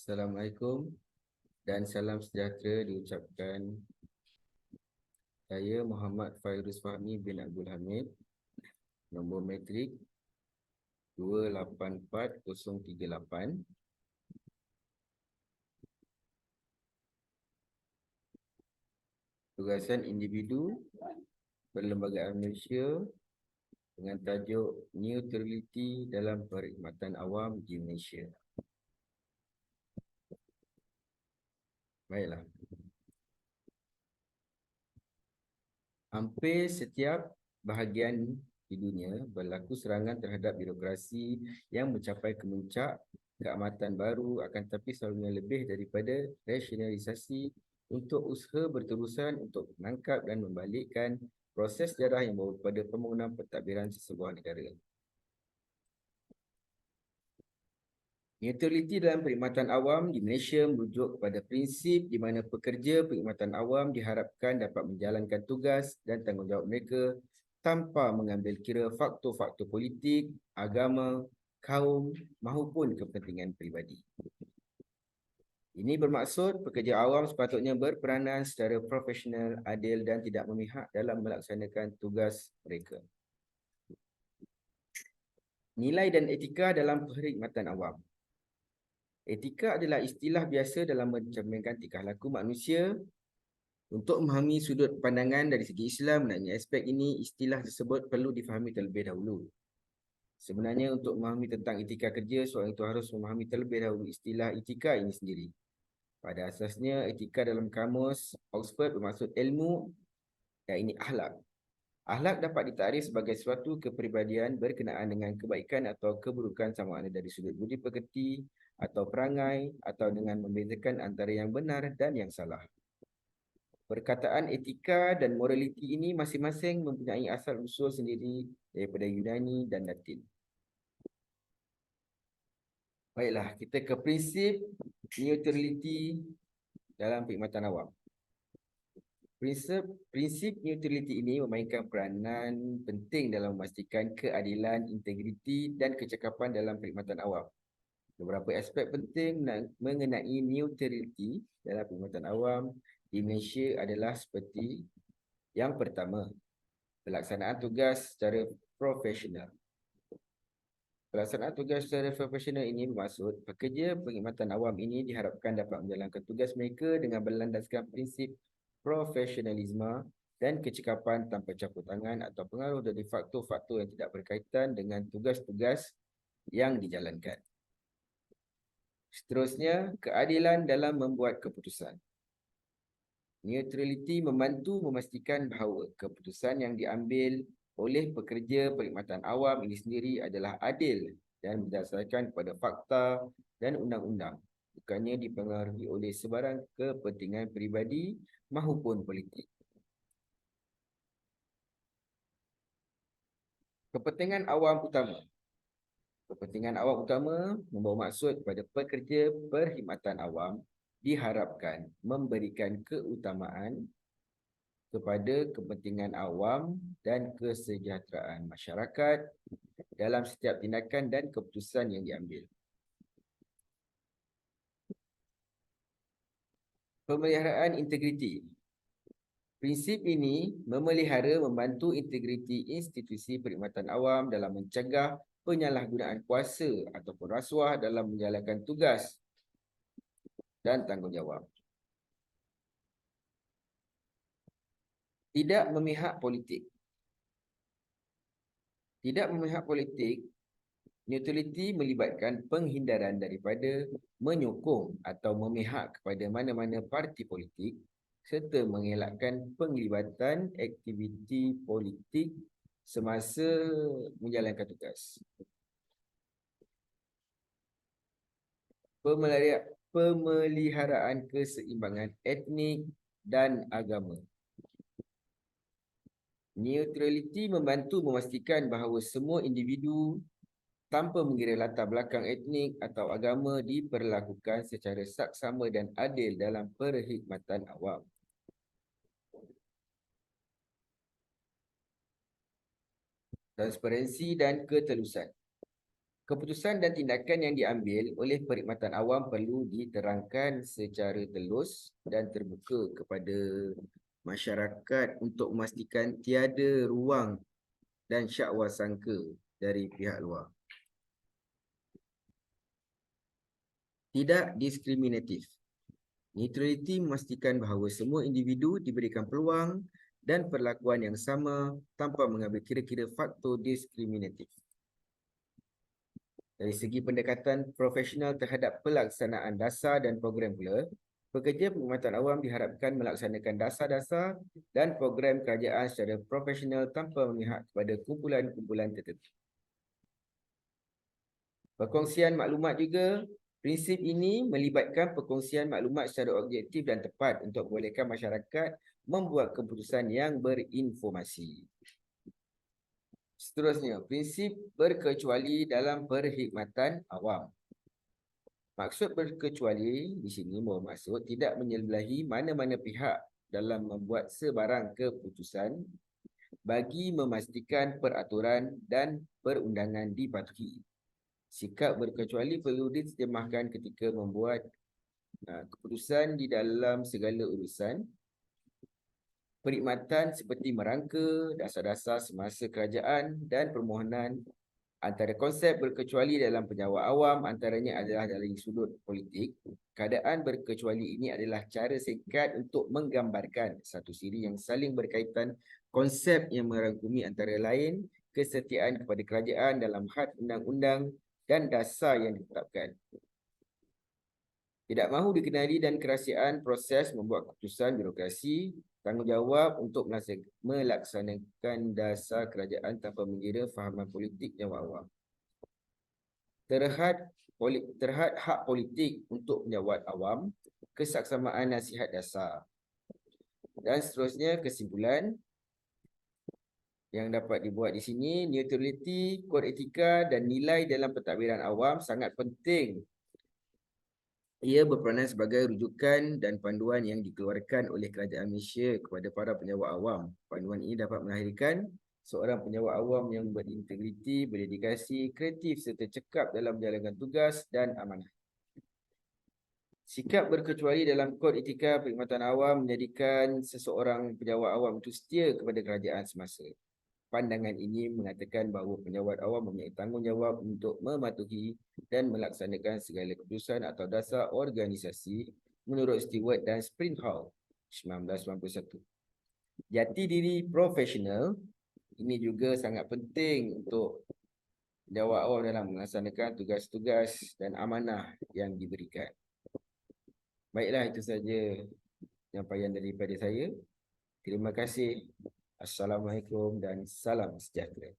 Assalamualaikum dan salam sejahtera diucapkan. Saya Muhammad Fairuz Fahmi bin Abdul Hamid, nombor matrik 284038. Tugasan individu Perlembagaan Malaysia dengan tajuk Neutrality dalam Perkhidmatan Awam di Malaysia. Baiklah. Hampir setiap bahagian di dunia berlaku serangan terhadap birokrasi yang mencapai kemuncak keamatan baru, akan tetapi selalunya lebih daripada rasionalisasi untuk usaha berterusan untuk menangkap dan membalikkan proses sejarah yang membawa kepada pembangunan pentadbiran sesebuah negara. Neutraliti dalam perkhidmatan awam di Malaysia merujuk kepada prinsip di mana pekerja perkhidmatan awam diharapkan dapat menjalankan tugas dan tanggungjawab mereka tanpa mengambil kira faktor-faktor politik, agama, kaum maupun kepentingan peribadi. Ini bermaksud pekerja awam sepatutnya berperanan secara profesional, adil dan tidak memihak dalam melaksanakan tugas mereka. Nilai dan etika dalam perkhidmatan awam. Etika adalah istilah biasa dalam mencerminkan tingkah laku manusia. Untuk memahami sudut pandangan dari segi Islam mengenai aspek ini, istilah tersebut perlu difahami terlebih dahulu. Sebenarnya untuk memahami tentang etika kerja, seorang itu harus memahami terlebih dahulu istilah etika ini sendiri. Pada asasnya, etika dalam kamus Oxford bermaksud ilmu, dan ini akhlak. Akhlak dapat ditakrif sebagai suatu kepribadian berkenaan dengan kebaikan atau keburukan sama ada dari sudut budi pekerti atau perangai atau dengan membezakan antara yang benar dan yang salah. Perkataan etika dan moraliti ini masing-masing mempunyai asal usul sendiri daripada Yunani dan Latin. Baiklah, kita ke prinsip neutrality dalam perkhidmatan awam. Prinsip neutrality ini memainkan peranan penting dalam memastikan keadilan, integriti dan kecekapan dalam perkhidmatan awam. Beberapa aspek penting mengenai neutrality dalam perkhidmatan awam di Malaysia adalah seperti yang pertama, pelaksanaan tugas secara profesional. Pelaksanaan tugas secara profesional ini bermaksud pekerja perkhidmatan awam ini diharapkan dapat menjalankan tugas mereka dengan berlandaskan prinsip profesionalisme dan kecekapan tanpa campur tangan atau pengaruh dari faktor-faktor yang tidak berkaitan dengan tugas-tugas yang dijalankan. Seterusnya, keadilan dalam membuat keputusan. Neutraliti membantu memastikan bahawa keputusan yang diambil oleh pekerja perkhidmatan awam ini sendiri adalah adil dan berdasarkan kepada fakta dan undang-undang, bukannya dipengaruhi oleh sebarang kepentingan peribadi maupun politik. Kepentingan awam utama. Kepentingan awam utama membawa maksud kepada pekerja perkhidmatan awam diharapkan memberikan keutamaan kepada kepentingan awam dan kesejahteraan masyarakat dalam setiap tindakan dan keputusan yang diambil. Pemeliharaan integriti. Prinsip ini memelihara membantu integriti institusi perkhidmatan awam dalam mencegah penyalahgunaan kuasa ataupun rasuah dalam menjalankan tugas dan tanggungjawab. Tidak memihak politik. Tidak memihak politik, neutraliti melibatkan penghindaran daripada menyokong atau memihak kepada mana-mana parti politik serta mengelakkan penglibatan aktiviti politik semasa menjalankan tugas. Pemeliharaan keseimbangan etnik dan agama. Neutraliti membantu memastikan bahawa semua individu tanpa mengira latar belakang etnik atau agama diperlakukan secara saksama dan adil dalam perkhidmatan awam. Transparansi dan ketelusan. Keputusan dan tindakan yang diambil oleh perkhidmatan awam perlu diterangkan secara telus dan terbuka kepada masyarakat untuk memastikan tiada ruang dan syakwa sangka dari pihak luar. Tidak diskriminatif. Neutraliti memastikan bahawa semua individu diberikan peluang dan perlakuan yang sama tanpa mengambil kira-kira faktor diskriminatif. Dari segi pendekatan profesional terhadap pelaksanaan dasar dan program pula, pekerja perkhidmatan awam diharapkan melaksanakan dasar-dasar dan program kerajaan secara profesional tanpa memihak kepada kumpulan-kumpulan tertentu. Perkongsian maklumat juga, prinsip ini melibatkan perkongsian maklumat secara objektif dan tepat untuk membolehkan masyarakat membuat keputusan yang berinformasi. Seterusnya, prinsip berkecuali dalam perkhidmatan awam. Maksud berkecuali di sini bermaksud tidak menyebelahi mana-mana pihak dalam membuat sebarang keputusan bagi memastikan peraturan dan perundangan dipatuhi. Sikap berkecuali perlu diterjemahkan ketika membuat keputusan di dalam segala urusan perkhidmatan seperti merangka, dasar-dasar semasa kerajaan dan permohonan. Antara konsep berkecuali dalam penjawat awam antaranya adalah dari sudut politik. Keadaan berkecuali ini adalah cara singkat untuk menggambarkan satu siri yang saling berkaitan konsep yang merangkumi antara lain kesetiaan kepada kerajaan dalam had undang-undang dan dasar yang ditetapkan. Tidak mahu dikenali dan kerahsiaan proses membuat keputusan birokrasi, tanggungjawab untuk melaksanakan dasar kerajaan tanpa mengira fahaman politik yang awam. Terhad hak politik untuk penjawat awam, kesaksamaan nasihat dasar. Dan seterusnya kesimpulan yang dapat dibuat di sini, neutraliti, kod etika dan nilai dalam pentadbiran awam sangat penting. Ia berperanan sebagai rujukan dan panduan yang dikeluarkan oleh Kerajaan Malaysia kepada para penjawat awam. Panduan ini dapat melahirkan seorang penjawat awam yang berintegriti, berdedikasi, kreatif serta cekap dalam menjalankan tugas dan amanah. Sikap berkecuali dalam kod etika perkhidmatan awam menjadikan seseorang penjawat awam itu setia kepada kerajaan semasa. Pandangan ini mengatakan bahawa penjawat awam mempunyai tanggungjawab untuk mematuhi dan melaksanakan segala keputusan atau dasar organisasi menurut Stewart dan Sprinthal 1991. Jati diri profesional ini juga sangat penting untuk penjawat awam dalam melaksanakan tugas-tugas dan amanah yang diberikan. Baiklah, itu saja penyampaian daripada saya. Terima kasih. Assalamualaikum dan salam sejahtera.